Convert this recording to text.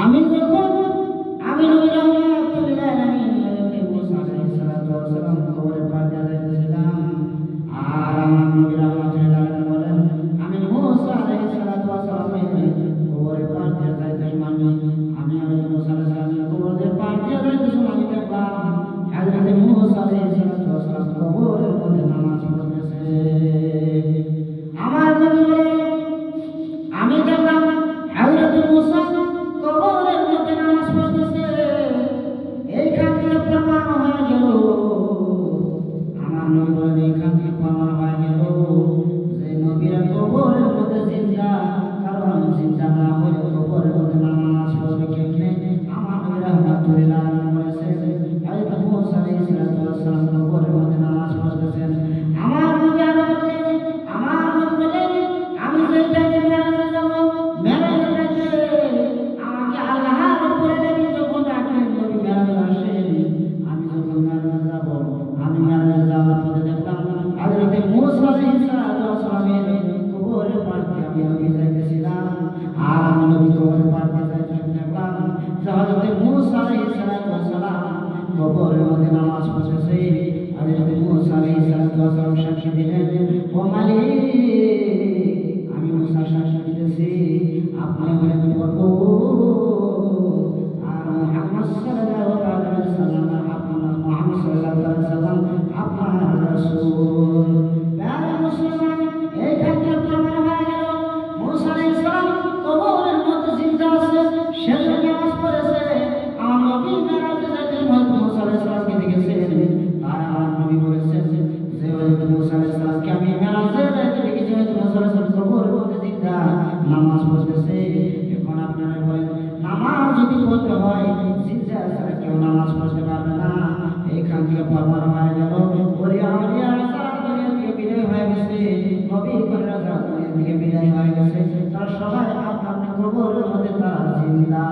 আমি যখন আমি নবী রাহমাতুল্লাহ আলাইহি হযরত মুসা আলাইহিস সালাতু ওয়াস সালাম কবরে পার দিয়ে যাইতেছিলাম, আর আমার নবী রাহমাতুল্লাহ আলাইহি বলেন আমি মুসা আলাইহিস সালাতু ওয়াস সালামের কবরে পার দিয়ে যাইতে সময় আমি হযরত মুসা আলাইহিস সালামের কবরে পার দিয়ে যাইতে সময় আমি দেখলাম হযরত মুসা আলাইহিস সালাতু ওয়াস সালাম কবরের মধ্যে নামাজ পড়তেছে। আমার নবী বলেন আমি দেখলাম হযরত মুসা কবরের মধ্যে নামাজ পড়তেছে। এইখান থেকে প্রমাণ হয়ে গেল, আমার নবী বলেন এইখান থেকে প্রমাণ হয়ে গেল যে নবীরা কবরের মধ্যে জিন্দা, কারণ জিন্দা না হলে কবরের মধ্যে নামাজ পড়বে কেমনে? আমার নবী রাহমাতুল্লাহ আলাইহি বলেছেন হযরত মুসা আলাইহিস সালাম কবরের মধ্যে নামাজ পড়তেছেন। আমার নবী আরো বলেন, আমার নবী বলেন আমি যেটাকে মেরাজে যাব, মেরাজে রাতে আমাকে আল্লাহর উপরে নবী যখন ডাকেন নবী মেরাজে আসেন, আমি যখন মেরাজে যাব, আমি মেরাজে যাওয়ার পথে দেখলাম হযরত মুসা আলাইহিস সালামের কবরের পার দিয়ে আমি নবী যাইতেছিলাম। আর আমি নবী কবরের পার দিয়ে যাইতে দেখলাম যে হযরত মুসা আলাইহিস সালাম কবরের মধ্যে নামাজ পড়তেছে। হযরত মুসা আলাইহিস সালাম সাক্ষী দিলেন, ও মালিক আমি মুসা সাক্ষী দিতেছি আপনি হলেন প্রভু, আর মুহাম্মদ সাল্লাল্লাহু আলাইহি ওয়াসাল্লাম আপনার রাসূল। প্রিয় মুসলমান, এই ক্ষেত্রে প্রমাণ হয়ে গেল মুসা আলাইহিস সালাম কবরের মধ্যে জিন্দা আছে, শেষ নামাজ পড়েছে। আমার নবী মেরাজে যাইতে হযরত মুসা আলাইহিস সালামকে দেখেছেন, তাই আমার নবী বলেছেন যে হযরত মুসা আলাইহিস সালামকে আমি মেরাজে যাইতে দেখেছি, হযরত মুসা আলাইহিস সালাম কবরের মধ্যে জিন্দা নামাজ পড়তেছে। এখন আপনারা বলেন নামাজ যদি পড়তে হয় জিন্দা ছাড়া কেউ নামাজ পড়তে পারবে না। এইখান থেকে প্রমাণ হয়ে গেল ওলিয়া আউলিয়া যারা দুনিয়া থেকে বিদায় হয়ে গেছে, নবী করেরা যারা দুনিয়া থেকে বিদায় হয়ে গেছে, তারা সবাই আপনার কবরের মধ্যে তারা জিন্দা।